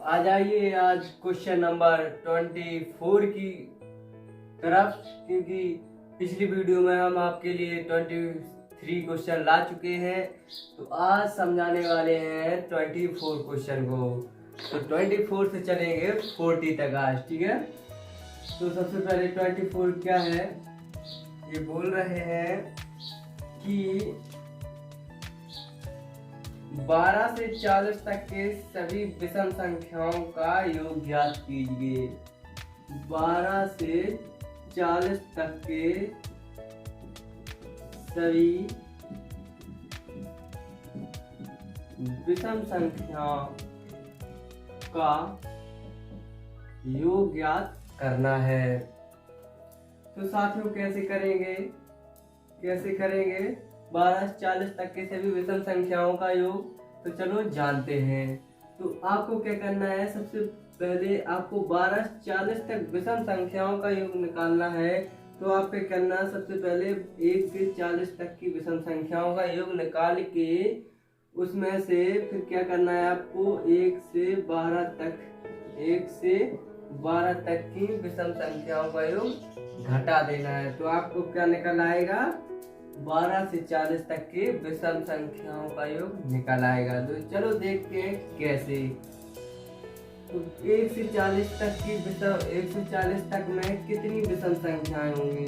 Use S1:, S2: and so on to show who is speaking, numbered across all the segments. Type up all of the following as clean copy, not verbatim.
S1: आ जाइए आज question number 24 की तरफ, क्योंकि पिछली वीडियो में हम आपके लिए 23 क्वेश्चन ला चुके हैं। तो आज समझाने वाले हैं 24 क्वेश्चन को। तो 24 से चलेंगे 40 तक आज, ठीक है। तो सबसे पहले 24 क्या है, ये बोल रहे हैं कि 12 से 40 तक के सभी विषम संख्याओं का योग ज्ञात कीजिए। 12 से 40 तक के सभी विषम संख्याओं का योग ज्ञात करना है। तो साथियों कैसे करेंगे 12 से 40 तक के सभी विषम संख्याओं का योग, तो चलो जानते हैं। तो आपको क्या करना है, सबसे पहले आपको 12 से 40 तक विषम संख्याओं का योग निकालना है। तो आप क्या करना है, सबसे पहले 1 से 40 तक की विषम संख्याओं का योग निकाल के उसमें से फिर क्या करना है, आपको 1 से 12 तक की विषम संख्याओं का योग घटा देना है। तो आपको क्या निकल आएगा, 12 से 40 तक के विषम संख्याओं का योग निकल आएगा। तो चलो देखते हैं कैसे। तो 1 से 40 तक में कितनी विषम संख्याएं होंगी,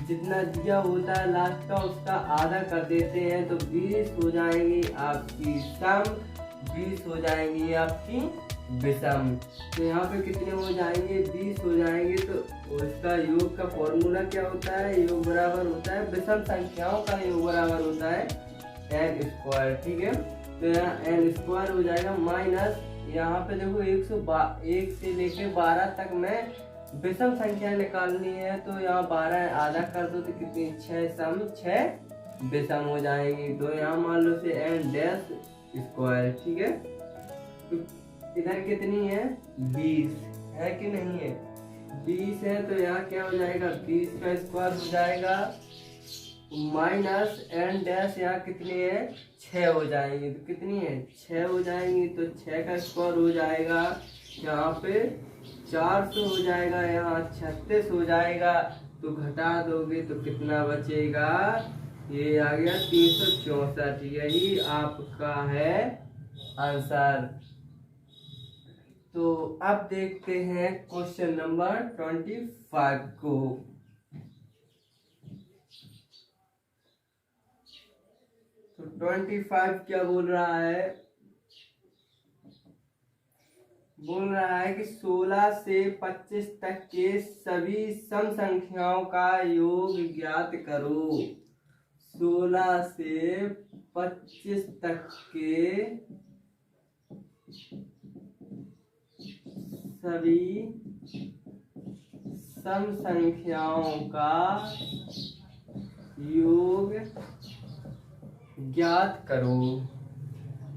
S1: जितना दिया होता है लास्ट का उसका आधा कर देते हैं। तो 20 हो जाएंगी आपकी सम, 20 हो जाएंगी आपकी विषम। तो यहाँ पे कितने हो जाएंगे, 20 हो जाएंगे। तो उसका योग का फॉर्मूला क्या होता है, योग बराबर होता है विषम संख्याओं का योग बराबर होता है n स्क्वायर, ठीक है। तो यहाँ n स्क्वायर हो जाएगा माइनस, यहाँ पे देखो 1 से लेके 12 तक में विषम संख्या निकालनी है। तो यहाँ 12 आधा कर दो तो कितनी 6 सम 6 विषम हो जाएंगी। तो यहाँ मान लो से n डैश स्क्वायर, ठीक है। तो इधर कितनी है, 20 है कि नहीं है, 20 है। तो यहाँ क्या हो जाएगा, 20 का स्क्वायर हो जाएगा माइनस n डैश, यहाँ कितनी है 6 हो जाएंगी। तो कितनी है 6 हो जाएंगी। तो 6 का स्क्वायर हो जाएगा यहाँ पे 400 हो जाएगा, यहाँ 36 हो जाएगा। तो घटा दोगे तो कितना बचेगा, ये आ गया 364। यही आपका है आंसर। तो अब देखते हैं क्वेश्चन नंबर 25 को। तो 25 क्या बोल रहा है कि 16 से 25 तक के सभी सम संख्याओं का योग ज्ञात करो। 16 से 25 तक के सभी सम संख्याओं का योग ज्ञात करो।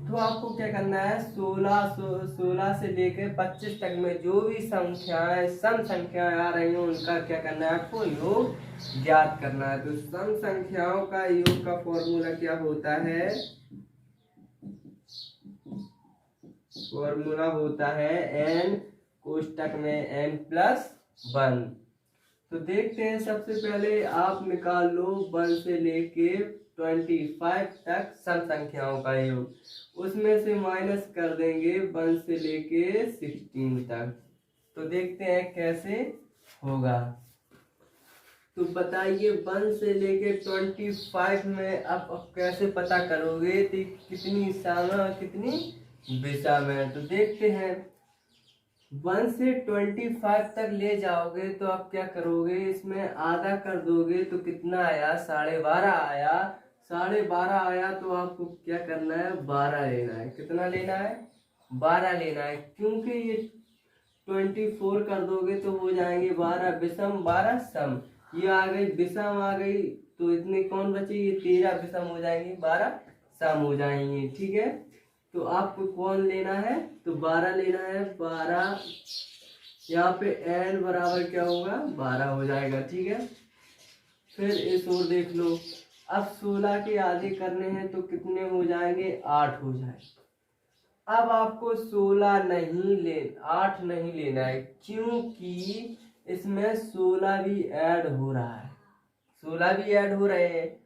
S1: तो आपको क्या करना है, 16 से लेकर 25 तक में जो भी संख्याएं सम संख्याएं आ रही हैं उनका क्या करना है, आपको योग ज्ञात करना है। तो सम संख्याओं का योग का फॉर्मूला क्या होता है, फॉर्मूला होता है n कोष्टक में n+1। तो देखते हैं, सबसे पहले आप निकाल लो 1 से लेके 25 तक सम संख्याओं का योग, उसमें से माइनस कर देंगे 1 से लेके 16 तक। तो देखते हैं कैसे होगा। तो बताइए 1 से लेके 25 में अब कैसे पता करोगे कि कितनी सम और कितनी विषम है। तो देखते हैं, 1 से 25 तक ले जाओगे तो आप क्या करोगे, इसमें आधा कर दोगे तो कितना आया, 12.5 आया। 12.5 आया तो आपको क्या करना है, 12 लेना है। कितना लेना है, 12 लेना है, क्योंकि ये 24 कर दोगे तो हो जाएंगे 12 विषम 12 सम। ये आ गई विषम आ गई, तो इतने कौन बचे, ये 13 विषम हो जाएंगे, 12 सम हो जाएंगे, ठीक है। तो आपको कौन लेना है, तो 12 लेना है। 12 यहाँ पे n बराबर क्या होगा, 12 हो जाएगा, ठीक है। फिर इस ओर देख लो, अब 16 के आधे करने हैं तो कितने हो जाएंगे, 8 हो जाएंगे। अब आपको 16 नहीं 8 नहीं लेना है, क्योंकि इसमें 16 भी ऐड हो रहा है, 16 भी ऐड हो रहे हैं।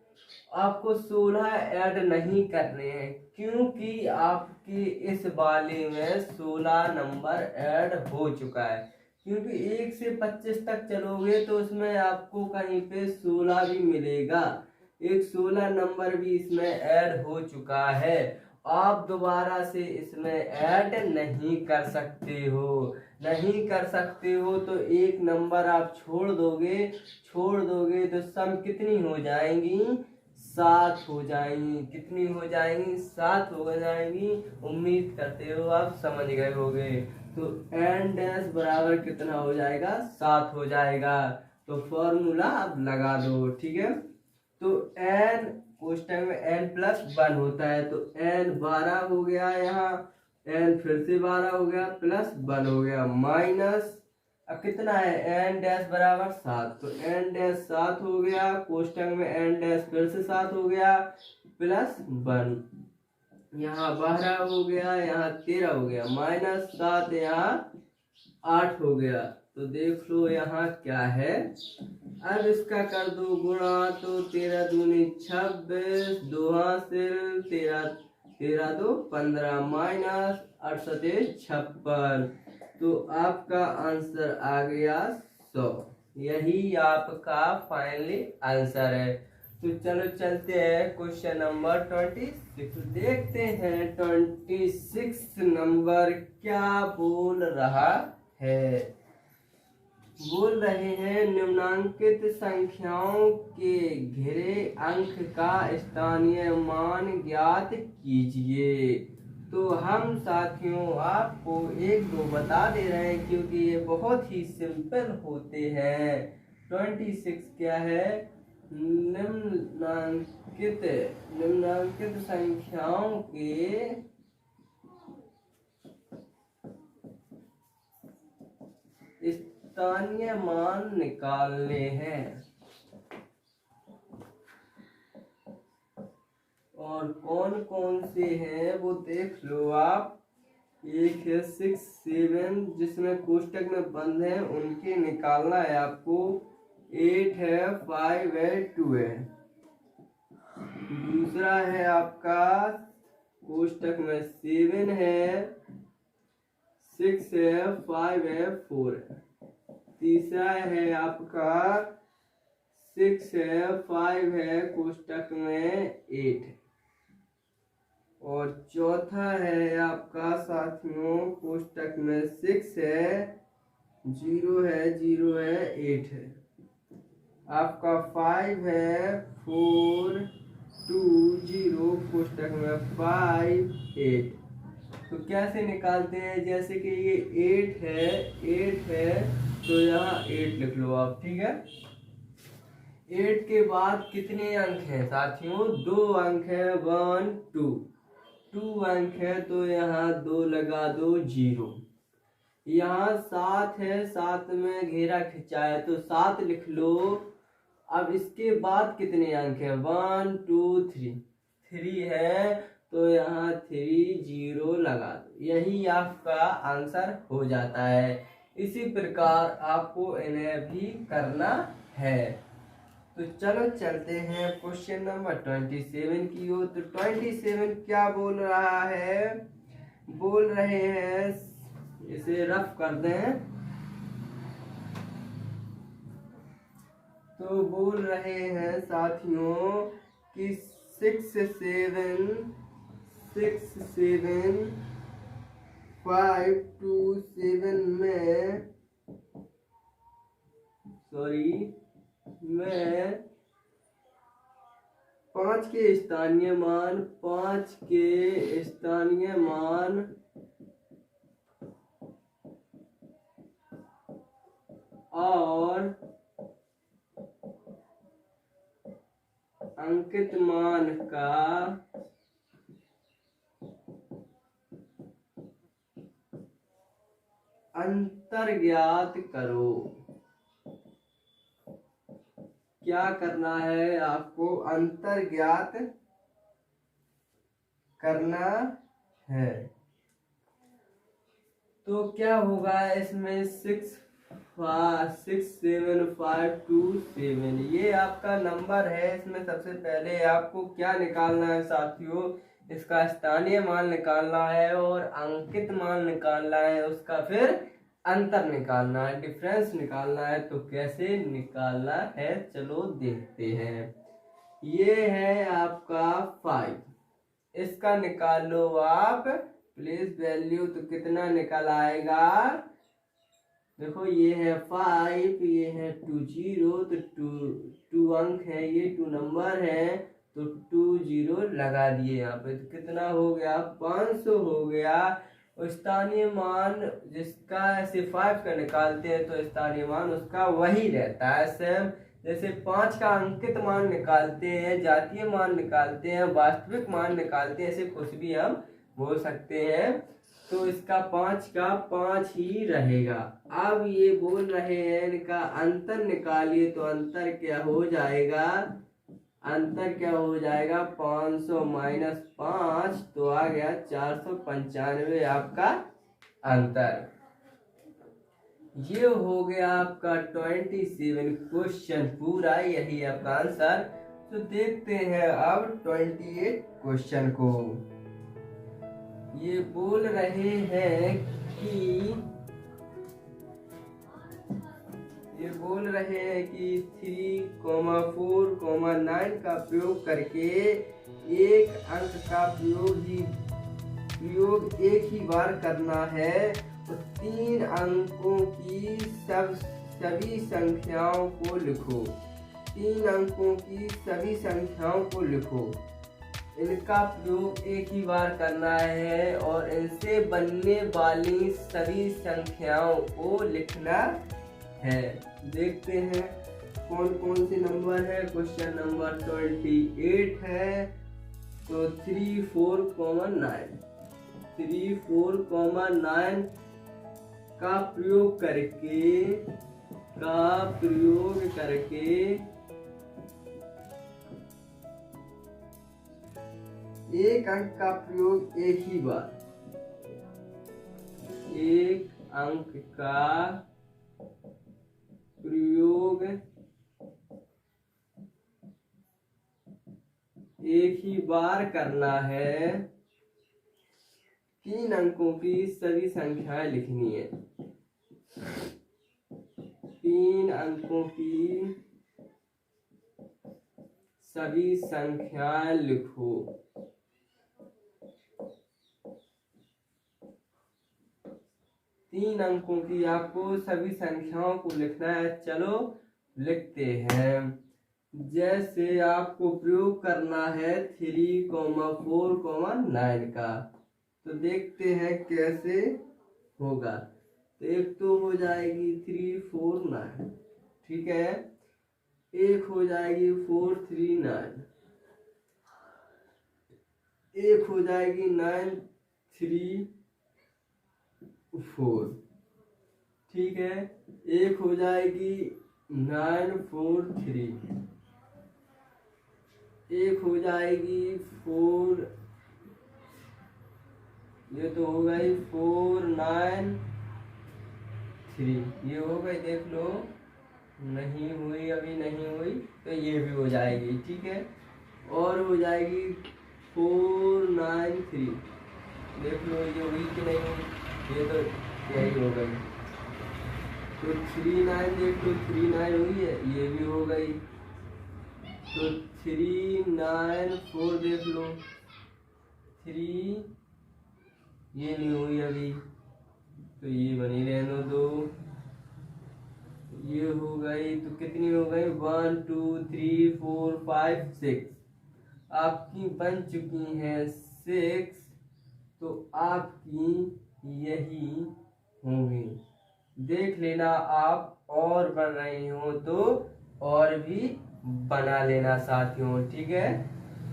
S1: आपको 16 ऐड नहीं करने हैं, क्योंकि आपके इस वाले में 16 नंबर ऐड हो चुका है। क्योंकि 1 से 25 तक चलोगे तो उसमें आपको कहीं पे 16 भी मिलेगा, एक 16 नंबर भी इसमें ऐड हो चुका है। आप दोबारा से इसमें ऐड नहीं कर सकते हो, नहीं कर सकते हो तो एक नंबर आप छोड़ दोगे तो सम कितनी हो जाएंगी, 7 हो जाएंगी। कितनी हो जाएंगी, 7 हो जाएंगी। उम्मीद करते हो आप समझ गए होगे। तो n डैश बराबर कितना हो जाएगा, 7 हो जाएगा। तो फॉर्मूला आप लगा दो, ठीक है। तो n कोष्टक में n प्लस 1 होता है, तो n 12 हो गया, यहाँ n फिर से 12 हो गया, प्लस 1 हो गया, माइनस अब कितना है, n डैश बराबर 7, तो n डैश 7 हो गया, कोष्टक में n डैश फिर से 7 हो गया, प्लस 1, यहाँ 12 हो गया, यहाँ 13 हो गया, माइनस 7, यहाँ 8 हो गया। तो देख लो यहाँ क्या है। अब इसका कर दो गुणा, तो 13 दूनी 26, 2 हासिल 13, 13 2 15, माइनस 8 56। तो आपका आंसर आ गया 100। यही आपका फाइनली आंसर है। तो चलो चलते हैं क्वेश्चन नंबर 26, देखते हैं 26 नंबर क्या बोल रहा है। बोल रहे हैं निम्नांकित संख्याओं के घिरे अंक का स्थानीय मान ज्ञात कीजिए। तो हम साथियों आपको 1-2 बता दे रहे हैं, क्योंकि ये बहुत ही सिंपल होते हैं। 26 क्या है, निम्नांकित संख्याओं के स्थानीय मान निकालने हैं। और कौन कौन से हैं वो देख लो आप। एक है 6 7 जिसमें कोष्टक में बंद है, उनके निकालना है आपको। 8 है, 5 है, 2 है। दूसरा है आपका कोष्टक में 7 है, 6 है, 5 है, 4 है। तीसरा है आपका 6 है, 5 है, कोष्टक में 8 है। और चौथा है आपका साथियों कोष्टक में 6 है, 0 है, 0 है, 8 है। आपका 5 है, 4 2 0, कोष्टक में 5 8। तो कैसे निकालते हैं, जैसे कि ये 8 है तो यहाँ 8 लिख लो आप, ठीक है। 8 के बाद कितने अंक हैं साथियों, 2 अंक है, 1 2 अंक है, तो यहाँ 2 लगा दो, 0। यहाँ 7 है, 7 में घेरा खिंचा है तो 7 लिख लो। अब इसके बाद कितने अंक है, 1 2 3 है, तो यहाँ 3 0 लगा दो। यही आपका आंसर हो जाता है। इसी प्रकार आपको इन्हें भी करना है। तो चलो चलते हैं क्वेश्चन नंबर 27 की ओर। तो 27 क्या बोल रहा है, बोल रहे हैं, इसे रफ कर दें तो बोल रहे हैं साथियों कि 6 7 5 2 7 में मैं 5 के स्थानीय मान और अंकित मान का अंतर ज्ञात करो। क्या करना है आपको, अंतर ज्ञात करना है। तो क्या होगा इसमें 66752 ये आपका नंबर है। इसमें सबसे पहले आपको क्या निकालना है साथियों, इसका स्थानीय मान निकालना है और अंकित मान निकालना है, उसका फिर अंतर निकालना है, डिफरेंस निकालना है। तो कैसे निकालना है चलो देखते हैं। ये है आपका 5, इसका निकालो आप प्लेस वैल्यू, तो कितना निकल आएगा। देखो ये है 5, ये है 20, तो 2 अंक है, ये 2 नंबर है, तो 20 लगा दिए यहाँ पे। तो कितना हो गया 500 हो गया। और स्थानीय मान जिसका ऐसे 5 का निकालते हैं तो स्थानीय मान उसका वही रहता है सेम। जैसे 5 का अंकित मान निकालते हैं, जातीय मान निकालते हैं, वास्तविक मान निकालते हैं, ऐसे कुछ भी हम बोल सकते हैं। तो इसका 5 का 5 ही रहेगा। अब ये बोल रहे हैं इनका अंतर निकालिए, तो अंतर क्या हो जाएगा, अंतर क्या हो जाएगा 500 माइनस 5, तो आ गया 495 आपका अंतर। ये हो गया आपका 27 क्वेश्चन पूरा, यही आपका आंसर। तो देखते हैं अब 28 क्वेश्चन को। ये बोल रहे हैं कि 3,4,9 का प्रयोग करके एक अंक का प्रयोग एक ही बार करना है। तो 3 अंकों की सभी संख्याओं को लिखो। 3 अंकों की सभी संख्याओं को लिखो। इनका प्रयोग एक ही बार करना है और इनसे बनने वाली सभी संख्याओं को लिखना है। देखते हैं कौन कौन से नंबर है। क्वेश्चन नंबर 28 है। तो 3, 4, 9 का प्रयोग करके एक अंक का प्रयोग एक ही बार, एक अंक का प्रयोग एक ही बार करना है। 3 अंकों की सभी संख्याएं लिखनी है। 3 अंकों की सभी संख्याएं लिखो। 3 अंकों की आपको सभी संख्याओं को लिखना है। चलो लिखते हैं। जैसे आपको प्रयोग करना है 3, 4, 9 का, तो देखते हैं कैसे होगा। तो एक तो हो जाएगी 3, 4, 9, ठीक है। एक हो जाएगी 4, 3, 9, एक हो जाएगी 9, 3, 4, ठीक है। एक हो जाएगी 9, 4, 3, एक हो जाएगी 4, ये तो हो गई 4, 9, 3, ये हो गई। देख लो नहीं हुई, अभी नहीं हुई, तो ये भी हो जाएगी, ठीक है। और हो जाएगी 4, 9, 3, देख लो ये हुई कि नहीं हुई, ये तो यही हो गई। तो 3, 9 देख लो 3, 9 हुई है, ये भी हो गई। तो 3, 9, 4 देख लो 3, ये नहीं हुई अभी, तो ये बनी रहने दो। ये हो गई, तो कितनी हो गई 1, 2, 3, 4, 5, 6 आपकी बन चुकी हैं 6। तो आपकी यही होंगी। देख लेना आप और बन रही हो तो और भी बना लेना साथियों, ठीक है।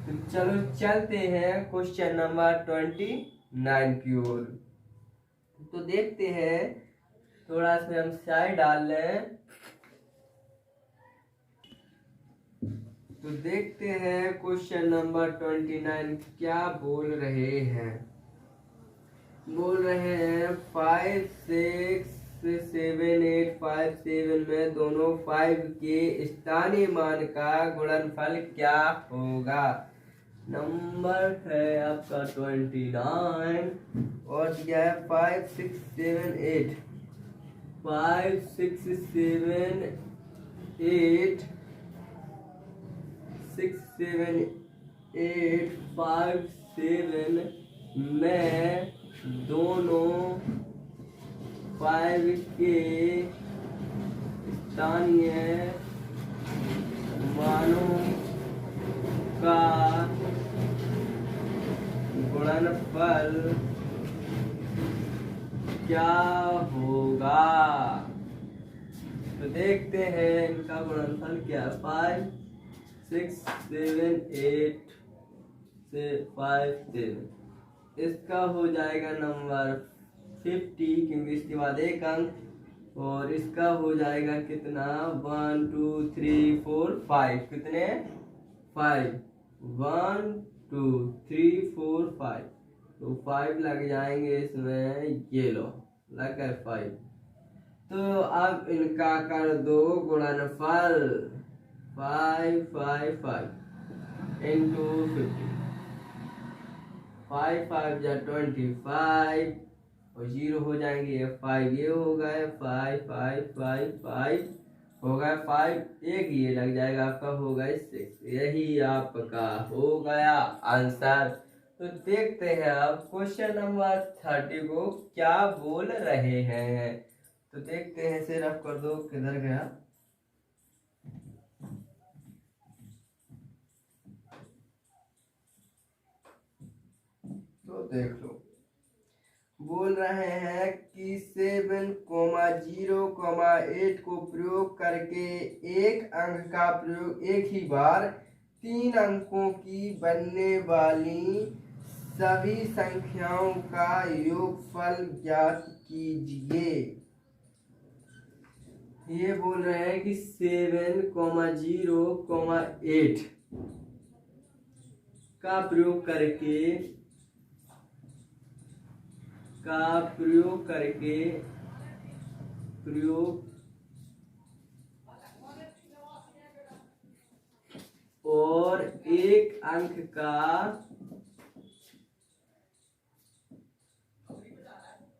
S1: तो चलो चलते हैं क्वेश्चन नंबर 29 की ओर। तो देखते हैं, थोड़ा इसमें हम स्याही डाल लें। तो देखते हैं क्वेश्चन नंबर 29 क्या बोल रहे हैं। बोल रहे हैं 5 6 7 8 5 7 में दोनों 5 के स्थानीय मान का गुणनफल क्या होगा। नंबर है आपका 29 और दिया है 5 6 7 8 5 6 7 8 6 7 8 5 7 में दोनों 5 के स्थानीय मानों का गुणनफल क्या होगा। तो देखते हैं इनका गुणनफल क्या है। 5 6 7 8 से 5 7 इसका हो जाएगा नंबर 50 क्योंकि इसके बाद एक अंक, और इसका हो जाएगा कितना 1 2 3 4 5 कितने 5 1 2 3 4 5 तो 5 लग जाएंगे इसमें, ये लो लग गए 5। तो अब इनका कर दो गुणनफल 5 5 5 इंटू 50 5 5 जा 25 और 0 हो जाएंगे, 5 ये हो गए 5 5 5 5 हो गया 5 एक ये लग जाएगा आपका हो गया 6। यही आपका हो गया आंसर। तो देखते हैं अब क्वेश्चन नंबर 30 को क्या बोल रहे हैं। तो देखते हैं, इसे रफ कर दो, किधर गया। तो देख लो, बोल रहे हैं कि 7, 0, 8 को प्रयोग करके एक अंक का प्रयोग एक ही बार 3 अंकों की बनने वाली सभी संख्याओं का योगफल ज्ञात कीजिए। ये बोल रहे हैं कि 7, 0, 8 का प्रयोग करके और एक अंक का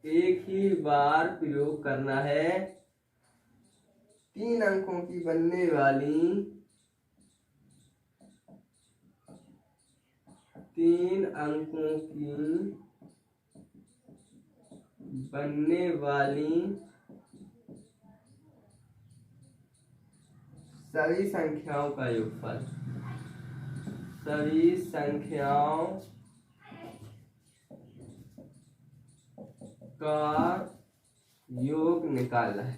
S1: एक ही बार प्रयोग करना है। 3 अंकों की बनने वाली 3 अंकों की बनने वाली सभी संख्याओं का योगफल, सभी संख्याओं का योग निकालना है।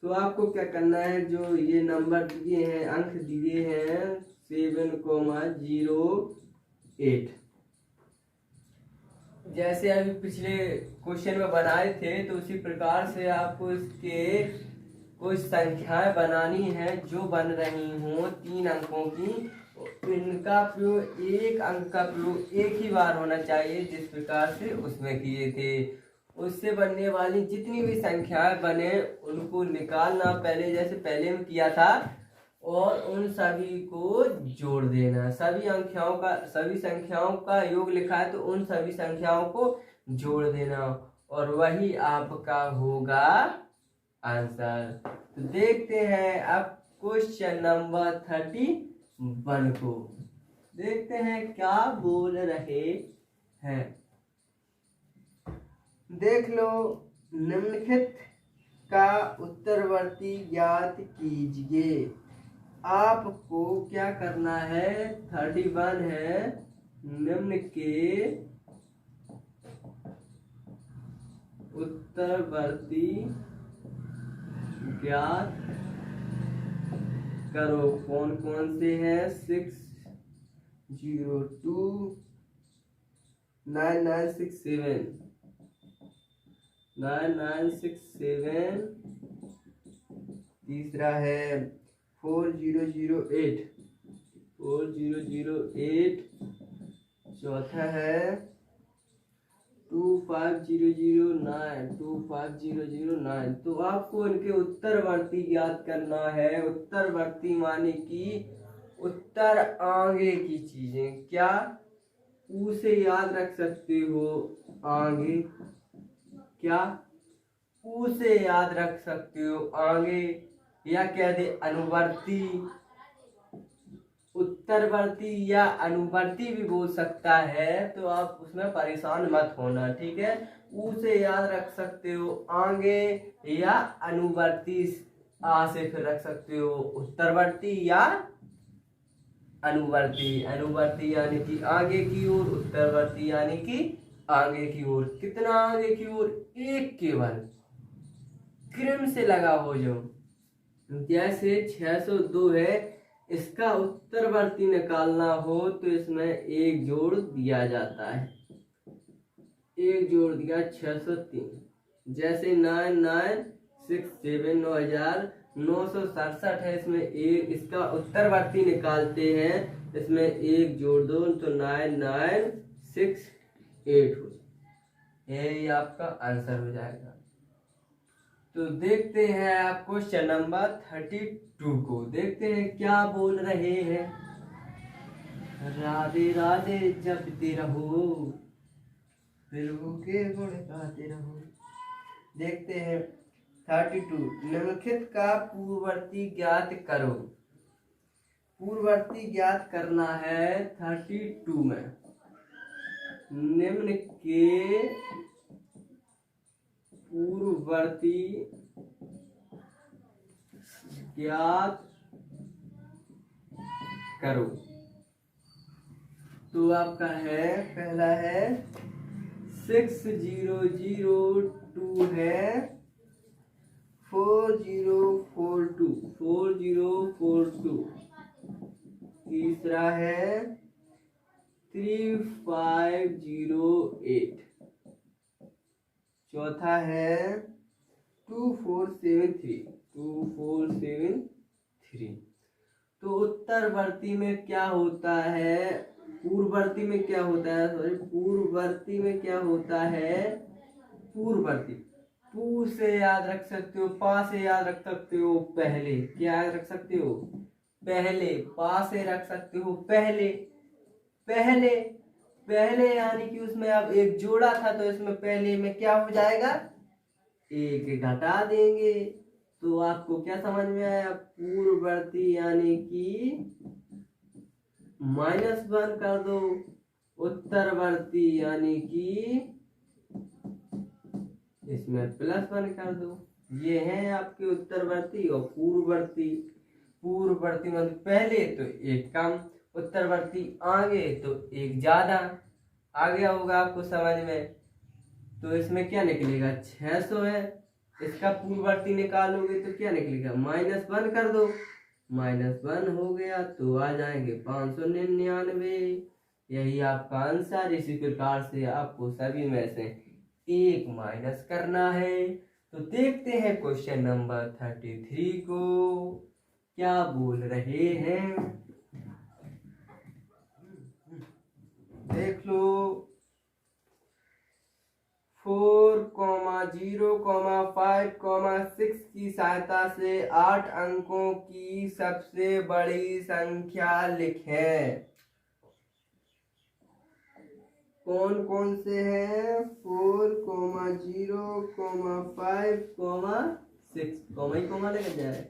S1: तो आपको क्या करना है, जो ये नंबर दिए हैं, अंक दिए हैं 7, 0, 8, जैसे अभी पिछले क्वेश्चन में बनाए थे तो उसी प्रकार से आपको इसके कुछ संख्याएं बनानी है जो बन रही हों 3 अंकों की। इनका प्रयोग एक अंक का प्रयोग एक ही बार होना चाहिए, जिस प्रकार से उसमें किए थे। उससे बनने वाली जितनी भी संख्याएं बने उनको निकालना पहले, जैसे पहले में किया था, और उन सभी को जोड़ देना। सभी संख्याओं का योग लिखा है तो उन सभी संख्याओं को जोड़ देना, और वही आपका होगा आंसर। तो देखते हैं अब क्वेश्चन नंबर 31 को, देखते हैं क्या बोल रहे हैं। देख लो, निम्नलिखित का उत्तरवर्ती ज्ञात कीजिए। आपको क्या करना है, 31 है, निम्न के उत्तरवर्ती ज्ञात करो। कौन कौन से हैं, 6 0 2 9 9 6 7 9 9 6 7, तीसरा है 4 0 0 8 4 0 0 8, चौथा है 2509 तो आपको इनके उत्तरवर्ती ज्ञात करना है। उत्तरवर्ती माने कि उत्तर आगे की चीजें। क्या उसे याद रख सकते हो आगे? क्या उसे याद रख सकते हो आगे? या कह दे अनुवर्ती, उत्तरवर्ती या अनुवर्ती भी बोल सकता है, तो आप उसमें परेशान मत होना, ठीक है। उसे याद रख सकते हो आगे या अनुवर्ती, आ से फिर रख सकते हो उत्तरवर्ती या अनुवर्ती। अनुवर्ती यानी कि आगे की ओर, उत्तरवर्ती यानी कि आगे की ओर। कितना आगे की ओर? एक केवल क्रम से लगा हो जो। जैसे 602 है, इसका उत्तरवर्ती निकालना हो तो इसमें एक जोड़ दिया जाता है। एक जोड़ दिया 603। जैसे 9967 9967 है, इसमें एक, इसका उत्तरवर्ती निकालते हैं, इसमें एक जोड़ दो तो 9968 हो, यही आपका आंसर हो जाएगा। तो देखते हैं आप क्वेश्चन नंबर 32 को। देखते हैं क्या बोल रहे हैं। राधे राधे जपते रहो, प्रभु के गुण गाते रहो। देखते हैं 32, निम्नलिखित का पूर्ववर्ती ज्ञात करो। पूर्ववर्ती ज्ञात करना है 32 में। निम्न के पूर्ववर्ती ज्ञात करो। तो आपका है, पहला है 6002 है 4042। तीसरा है 3508। चौथा है 2473। तो उत्तरवर्ती में क्या होता है? पूर्ववर्ती में क्या होता है? सॉरी, पूर्ववर्ती में क्या होता है? पूर्ववर्ती पू से याद रख सकते हो, पा से याद रख सकते हो पहले। क्या याद रख सकते हो? पहले। पा से रख सकते हो पहले। पहले पहले यानी कि उसमें अब एक जोड़ा था, तो इसमें पहले में क्या हो जाएगा? एक घटा देंगे। तो आपको क्या समझ में आया? पूर्ववर्ती यानी कि -1 कर दो, उत्तरवर्ती यानी कि इसमें +1 कर दो। ये हैं आपके उत्तरवर्ती और पूर्ववर्ती। पूर्ववर्ती मतलब पहले तो एक कम, उत्तरवर्ती आगे तो एक ज्यादा। आ गया होगा आपको समझ में। तो इसमें क्या निकलेगा? 600 है, इसका पूर्ववर्ती निकालोगे तो क्या निकलेगा? -1 कर दो, -1 हो गया तो आ जाएंगे 599। यही आपका आंसर। इसी प्रकार से आपको सभी में से एक माइनस करना है। तो देखते हैं क्वेश्चन नंबर 33 को क्या बोल रहे हैं। देख लो। 4,0,5,6 की सहायता से 8 अंकों की सबसे बड़ी संख्या लिखें। कौन कौन से हैं? 4,0,5,6 कॉमा ही कॉमा लग जाए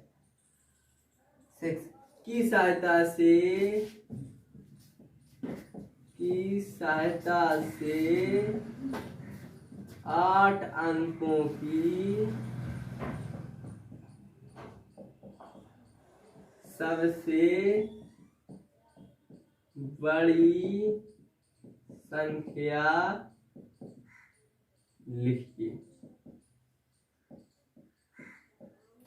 S1: 6 की सहायता से 8 अंकों की सबसे बड़ी संख्या लिखिए।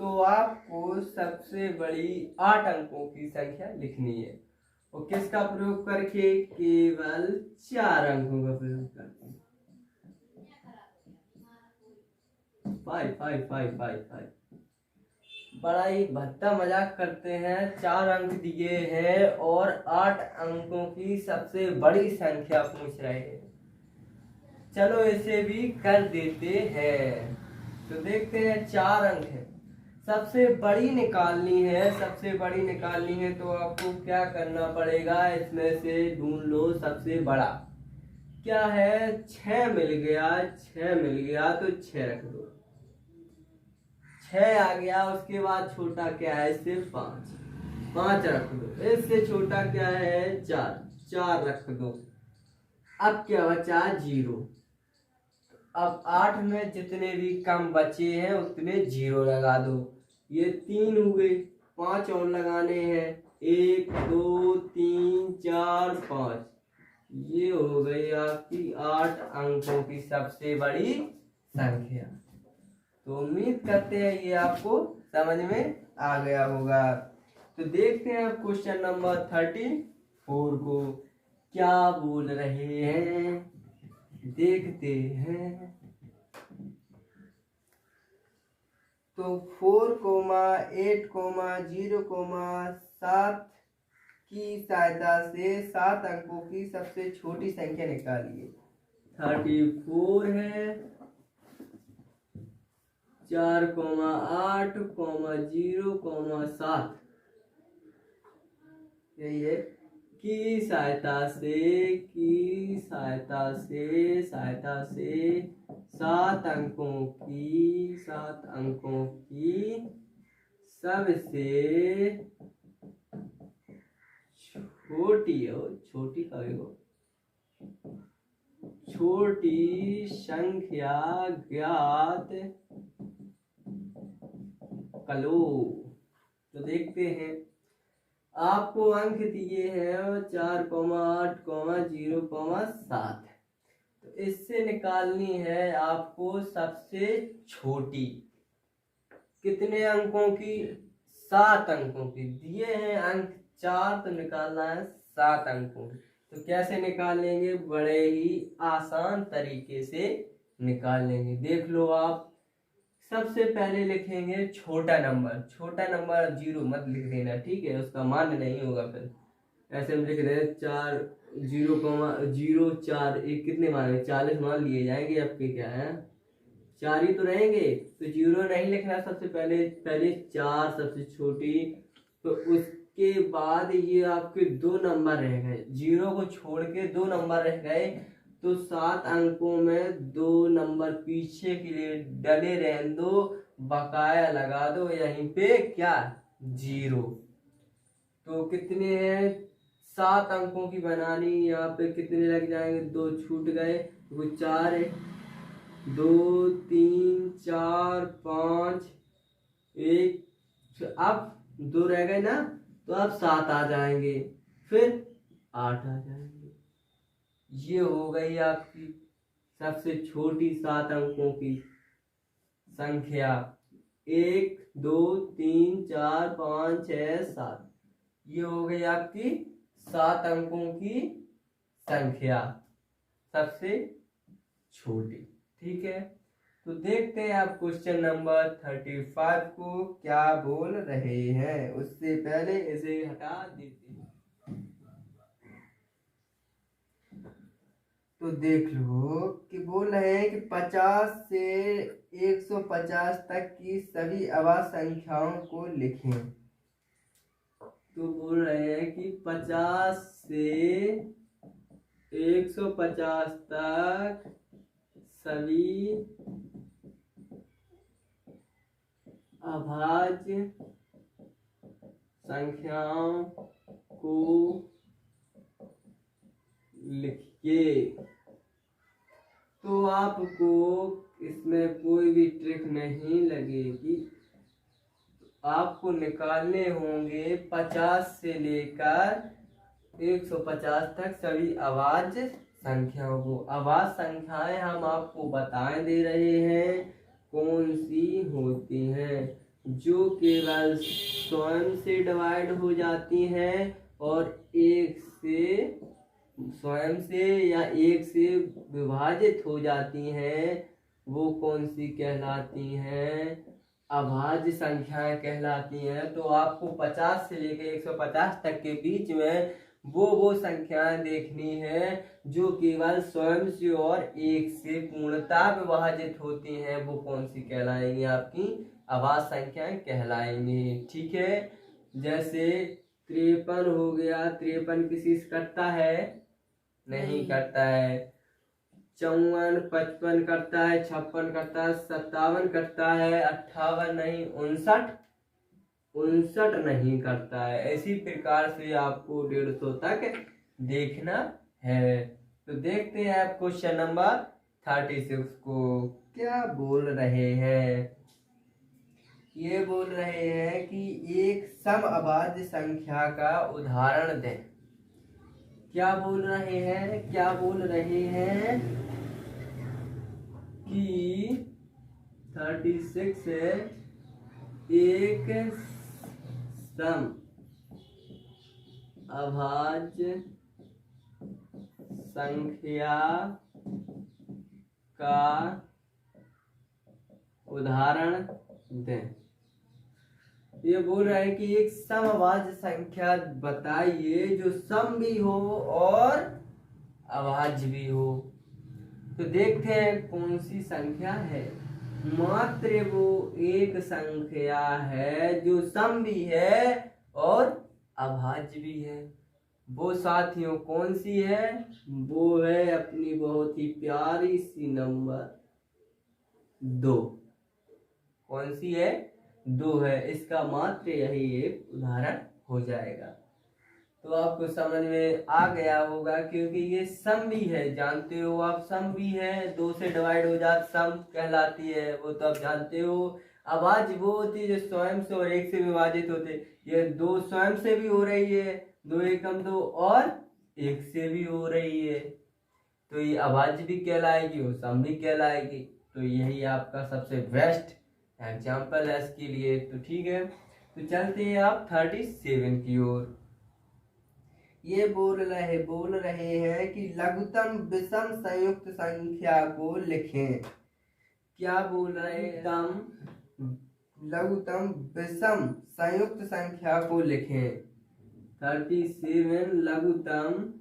S1: तो आपको सबसे बड़ी 8 अंकों की संख्या लिखनी है। और किसका प्रयोग करके? केवल 4 अंकों का प्रयोग करके। 5 बड़ा ही भद्दा मजाक करते हैं। 4 अंक दिए हैं और 8 अंकों की सबसे बड़ी संख्या पूछ रहे हैं। चलो इसे भी कर देते हैं। तो देखते हैं 4 अंक है, सबसे बड़ी निकालनी है। सबसे बड़ी निकालनी है तो आपको क्या करना पड़ेगा, इसमें से ढूंढ लो सबसे बड़ा क्या है। 6 मिल गया, 6 मिल गया तो 6 रख दो, 6 आ गया। उसके बाद छोटा क्या है, इससे 5, 5 रख दो। इससे छोटा क्या है, 4, 4 रख दो। अब क्या बचा, 0। अब 8 में जितने भी कम बचे हैं उतने 0 लगा दो। ये 3 हुए, 5 और लगाने हैं। 1 2 3 4 5, ये हो गई आपकी 8 अंकों की सबसे बड़ी संख्या। तो उम्मीद करते हैं ये आपको समझ में आ गया होगा। तो देखते हैं क्वेश्चन नंबर 34 को क्या बोल रहे हैं, देखते हैं। तो 4, 8, 0, 7 की सहायता से 7 अंकों की सबसे छोटी संख्या निकालिए। 34 है, 4, 8, 0, 7, यही है। की सहायता से 7 अंकों की सबसे छोटी संख्या ज्ञात करो। तो देखते हैं, आपको अंक दिए हैं 4, 8, 0, 7। तो इससे निकालनी है आपको सबसे छोटी, कितने अंकों की, 7 अंकों की। दिए हैं अंक 4 तो निकालना है 7 अंकों की। तो कैसे निकालेंगे, बड़े ही आसान तरीके से निकाल लेंगे। देख लो आप, सबसे पहले लिखेंगे छोटा नंबर। 0 मत लिख देना, ठीक है, उसका मान नहीं होगा। फिर ऐसे हम लिख रहे हैं 4, 0, 4, एक कितने मान, 40 मान लिए जाएंगे आपके, क्या है 4 ही तो रहेंगे। तो 0 नहीं लिखना, सबसे पहले 4 सबसे छोटी। तो उसके बाद ये आपके 2 नंबर रह गए, 0 को छोड़ के 2 नंबर रह गए। तो 7 अंकों में 2 नंबर पीछे के लिए डले रहने दो, बकाया लगा दो यहीं पे क्या, 0। तो कितने हैं, 7 अंकों की बनानी, यहाँ पे कितने लग जाएंगे, 2 छूट गए, वो 4 है, 2 3 4 5, 1। अब 2 रह गए ना, तो अब 7 आ जाएंगे, फिर 8 आ जाएंगे। ये हो गई आपकी सबसे छोटी 7 अंकों की संख्या। 1 2 3 4 5 6 7, ये हो गई आपकी 7 अंकों की संख्या सबसे छोटी, ठीक है। तो देखते हैं आप क्वेश्चन नंबर 35 को क्या बोल रहे हैं। उससे पहले इसे हटा देते हैं। तो देख लो कि बोल रहे हैं कि 50 से 150 तक की सभी अवाज संख्याओं को लिखें। तो बोल रहे हैं कि 50 से 150 तक सभी अभाज्य संख्याओं को लिखिए। तो आपको इसमें कोई भी ट्रिक नहीं लगेगी, आपको निकालने होंगे 50 से लेकर 150 तक सभी अभाज्य संख्याओं को। अभाज्य संख्याएं हम आपको बताए दे रहे हैं कौन सी होती हैं, जो केवल स्वयं से डिवाइड हो जाती हैं और एक से स्वयं से या एक से विभाजित हो जाती हैं, वो कौन सी कहलाती हैं, अभाज्य संख्याएं कहलाती हैं। तो आपको 50 से लेकर 150 तक के बीच में वो संख्याएं देखनी है जो केवल स्वयं से और एक से पूर्णतः विभाजित होती हैं। वो कौन सी कहलाएंगी? आपकी अभाज्य संख्याएं कहलाएंगी। ठीक है, जैसे 53 हो गया, 53 किसी से कटता है? नहीं करता है। 54, 55 करता है, 56 करता है, 57 करता है, 58 नहीं, 59 नहीं करता है। इसी प्रकार से आपको 150 तक देखना है। तो देखते हैं आप क्वेश्चन नंबर 36 को क्या बोल रहे हैं। ये बोल रहे हैं कि एक समअभाज्य संख्या का उदाहरण दें। क्या बोल रहे हैं? क्या बोल रहे हैं कि 36 एक सम अभाज्य संख्या का उदाहरण दें। ये बोल रहे हैं कि एक समअभाज्य संख्या बताइए जो सम भी हो और अभाज्य भी हो। तो देखते हैं कौन सी संख्या है। मात्र वो एक संख्या है जो सम भी है और अभाज्य भी है। वो साथियों कौन सी है? वो है अपनी बहुत ही प्यारी सी नंबर 2। कौन सी है? 2 है। इसका मात्र यही एक उदाहरण हो जाएगा। तो आपको समझ में आ गया होगा, क्योंकि ये सम भी है, जानते हो आप, सम भी है, 2 से डिवाइड हो जाती सम कहलाती है, वो तो आप जानते हो। अभाज्य वो होती है जो स्वयं से और एक से विभाजित होते। ये 2 स्वयं से भी हो रही है, 2 एकम 2, और 1 से भी हो रही है, तो ये अभाज्य भी कहलाएगी और सम भी कहलाएगी। तो यही आपका सबसे बेस्ट एग्जाम्पल है इसके लिए। तो ठीक है, तो चलते हैं आप 37 की ओर। ये बोल रहे हैं कि लघुत्तम विषम संयुक्त संख्या को लिखें। क्या बोल रहे हैं? लघुत्तम विषम संयुक्त संख्या को लिखें। 37 लघुत्तम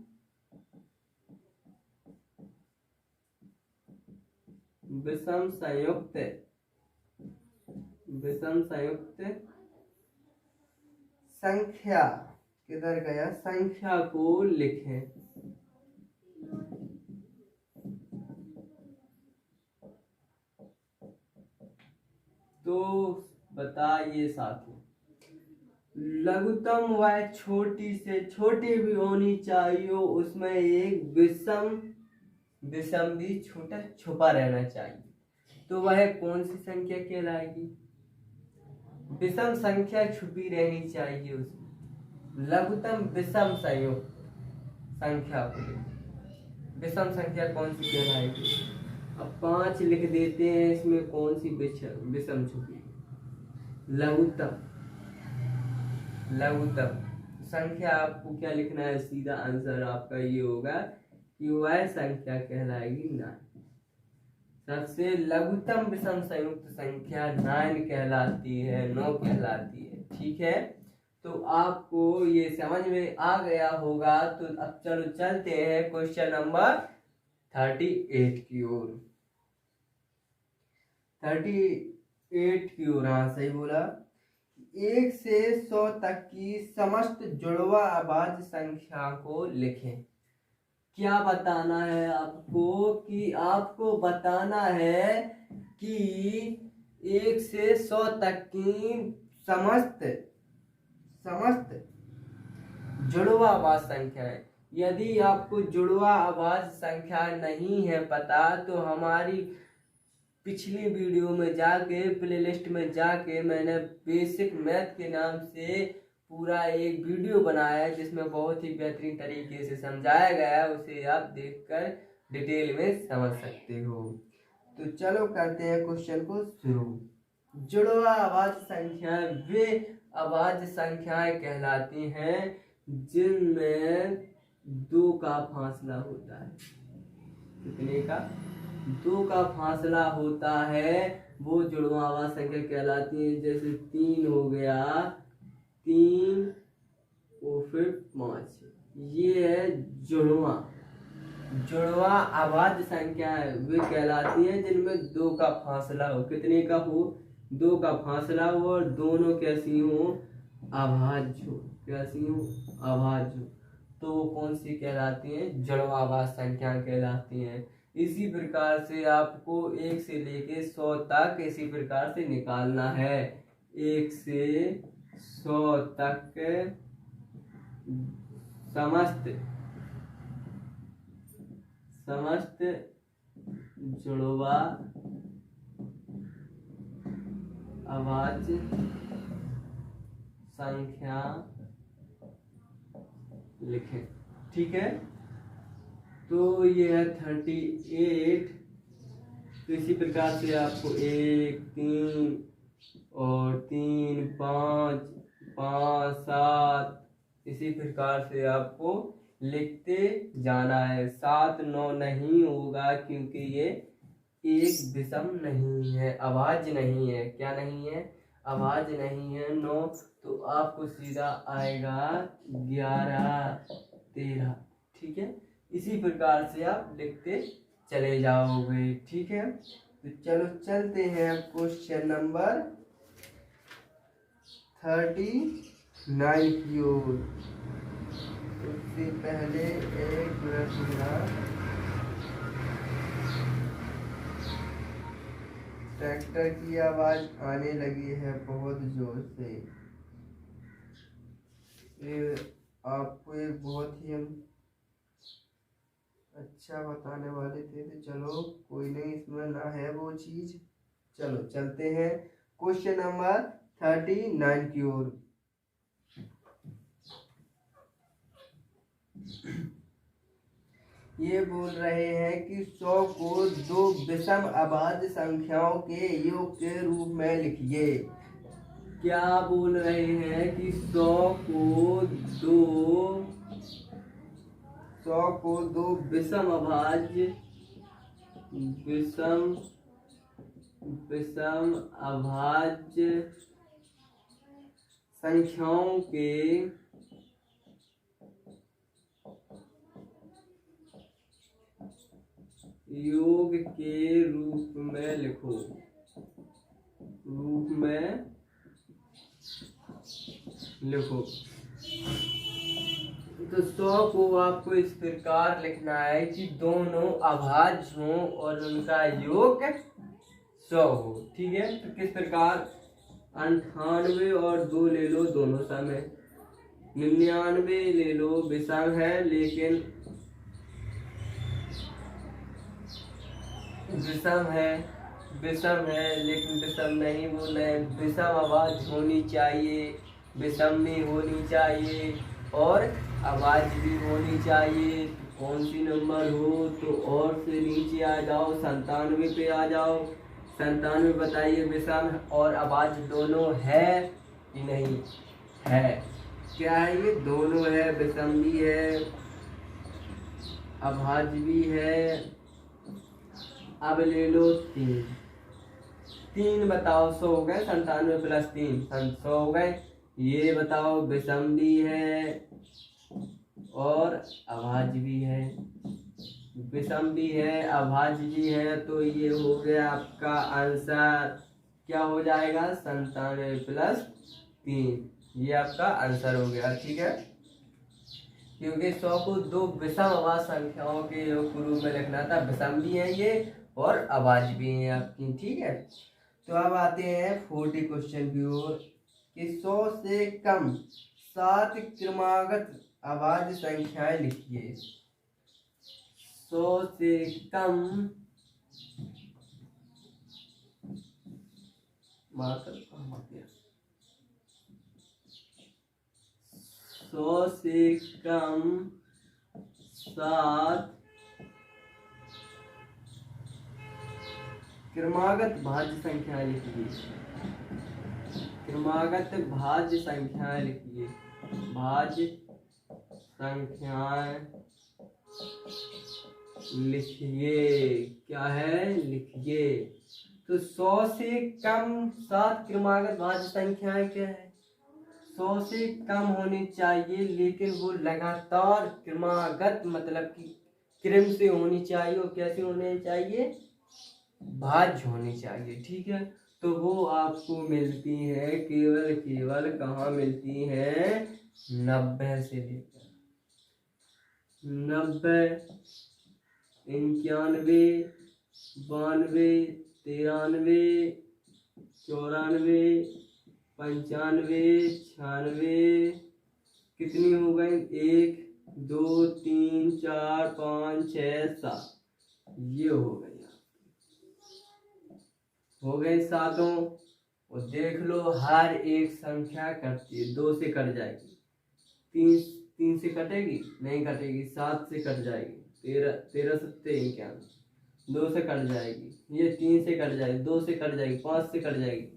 S1: विषम संयुक्त संख्या, किधर गया? संख्या को लिखें। तो बताइए साथियों, लघुत्तम वह छोटी से छोटी भी होनी चाहिए, उसमें एक विषम भी छोटा छुपा रहना चाहिए। तो वह कौन सी संख्या कहलाएगी? विषम संख्या छुपी रहनी चाहिए उसमें। लघुत्तम विषम संयुक्त संख्या को विषम संख्या कौन सी कहलाएगी? अब 5 लिख देते हैं, इसमें कौन सी विषम छुपी? लघुत्तम संख्या। आपको क्या लिखना है? सीधा आंसर आपका ये होगा कि वह संख्या कहलाएगी 9। सबसे लघुत्तम विषम संयुक्त संख्या 9 कहलाती है, 9 कहलाती है। ठीक है, तो आपको ये समझ में आ गया होगा। तो अब चलो चलते हैं क्वेश्चन नंबर 38 की ओर। 38 की ओर, हाँ सही बोला। 1 से 100 तक की समस्त जुड़वा अभाज्य संख्या को लिखें। क्या बताना है आपको? कि आपको बताना है कि 1 से 100 तक की समस्त जुड़वा अभाज्य संख्या है। यदि आपको जुड़वा अभाज्य संख्या नहीं है पता, तो हमारी पिछली वीडियो में जाके, प्लेलिस्ट में जाके, मैंने बेसिक मैथ के नाम से पूरा एक वीडियो बनाया है जिसमें बहुत ही बेहतरीन तरीके से समझाया गया है। उसे आप देखकर डिटेल में समझ सकते हो। तो चलो करते हैं क्वेश्चन को शुरू। जुड़वा अभाज्य संख्या वे अभाज्य संख्याएं कहलाती हैं जिनमें 2 का फासला होता है। कितने का? 2 का फासला होता है, वो जुड़वा अभाज्य संख्या कहलाती है। जैसे 3 हो गया, 3 और फिर 5, ये है जुड़वा। जुड़वा अभाज्य संख्या है वे कहलाती है जिनमें दो का फासला हो। कितने का हो? दो का फासला हो और दोनों कैसी हो? अभाज्य हो। कैसी हो? अभाज्य हो। तो वो कौन सी कहलाती हैं? जुड़वा अभाज्य संख्या कहलाती हैं। इसी प्रकार से आपको 1 से लेके 100 तक इसी प्रकार से निकालना है। 1 से 100 तक समस्त जुड़वा अभाज्य संख्या लिखें। ठीक है, तो ये है 38। तो इसी प्रकार से आपको 1, 3 और 3, 5, 5, 7 इसी प्रकार से आपको लिखते जाना है। 7, 9 नहीं होगा क्योंकि ये एक विषम नहीं है, अभाज्य नहीं है। क्या नहीं है? अभाज्य नहीं है। 9 तो आपको सीधा आएगा 11, 13। ठीक है, इसी प्रकार से आप लिखते चले जाओगे। ठीक है, तो चलो चलते हैं क्वेश्चन नंबर 39 की ओर। उससे पहले एक मिनट मेरा ट्रैक्टर की आवाज आने लगी है बहुत जोर से। ये आपको एक बहुत ही हम अच्छा बताने वाले थे, तो चलो कोई नहीं, इसमें ना है वो चीज। चलो चलते हैं क्वेश्चन नंबर 39 की ओर। ये बोल रहे हैं कि 100 को दो विषम अभाज्य संख्याओं के योग के रूप में लिखिए। क्या बोल रहे हैं कि 100 को दो विषम अभाज्य संख्याओं के योग के रूप में लिखो। रूप में लिखो। तो 100 को आपको इस प्रकार लिखना है कि दोनों अभाज्य हों और उनका योग 100 हो। ठीक है, तो किस प्रकार? 98 और 2 ले लो, दोनों सम है। 99 ले लो, विषम है लेकिन विषम है लेकिन विषम नहीं बोल रहे। विषम अभाज्य होनी चाहिए, विषम भी होनी चाहिए और अभाज्य भी होनी चाहिए। कौन सी नंबर हो? तो और से नीचे आ जाओ, 97 पे आ जाओ। 97 बताइए, विषम और अभाज्य दोनों है कि नहीं? है। क्या है ये? दोनों है, विषम भी है, अभाज्य भी है। अब ले लो 3 बताओ। 100 हो गए, 97 प्लस 3 100 हो गए। ये बताओ, विषम भी है और अभाज्य भी है। विषम भी है, अभाज्य भी है, तो ये हो गया आपका आंसर। क्या हो जाएगा? 97 प्लस 3। ये आपका आंसर हो गया। ठीक है, क्योंकि 100 को दो विषम अभाज्य संख्याओं के योग के रूप में लिखना था। विषम भी है ये और अभाज्य भी है आपकी। ठीक है, तो अब आते हैं 40 क्वेश्चन की ओर कि 100 से कम 7 क्रमागत अभाज्य संख्याएं लिखिए। 100 से कम 100 से कम 7 क्रमागत भाज्य संख्याएं लिखिए। क्रमागत भाज्य संख्याएं लिखिए। भाज्य संख्याएं लिखिए। क्या है? लिखिए। तो 100 से कम 7 क्रमागत भाज्य संख्याएं क्या है? 100 से कम होनी चाहिए, लेकिन वो लगातार क्रमागत मतलब कि क्रम से होनी चाहिए। और कैसे होनी चाहिए? भाज्य होनी चाहिए। ठीक है, तो वो आपको मिलती है केवल कहाँ मिलती है? 90 से लेकर 90, 91, 92, 93, 94, 95, 96, कितनी हो गई? 1, 2, 3, 4, 5, 6, 7, ये हो गई। हो गए सातों। और देख लो हर एक संख्या कटती है, 2 से कट जाएगी, 3 से कटेगी नहीं कटेगी, 7 से कट जाएगी, 13 सत्ते 91, 2 से कट जाएगी, ये 3 से कट जाएगी, 2 से कट जाएगी, 5 से कट जाएगी,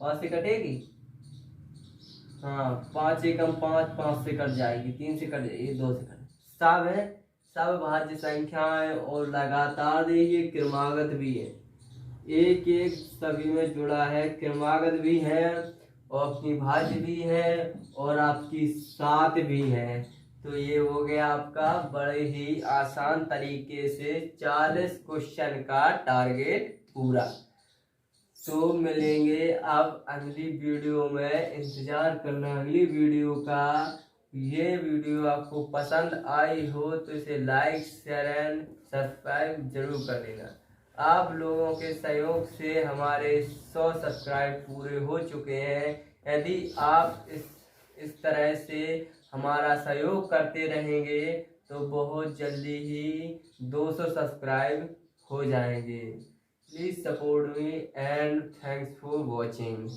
S1: 5 से कटेगी, हाँ 5 एकम 5, 5 से कट जाएगी, 3 से कट जाएगी, 2 से कट। सब है, सब भाज्य संख्याएं और लगातार देखिए क्रमागत भी है, एक एक सभी में जुड़ा है, क्रमागत भी है और अपनी भाज्य भी है और आपकी सात भी है। तो ये हो गया आपका बड़े ही आसान तरीके से 40 क्वेश्चन का टारगेट पूरा। तो मिलेंगे अब अगली वीडियो में, इंतजार करना अगली वीडियो का। ये वीडियो आपको पसंद आई हो तो इसे लाइक शेयर एंड सब्सक्राइब जरूर कर लेना। आप लोगों के सहयोग से हमारे 100 सब्सक्राइब पूरे हो चुके हैं। यदि आप इस तरह से हमारा सहयोग करते रहेंगे तो बहुत जल्दी ही 200 सब्सक्राइब हो जाएंगे। Please support me and thanks for watching.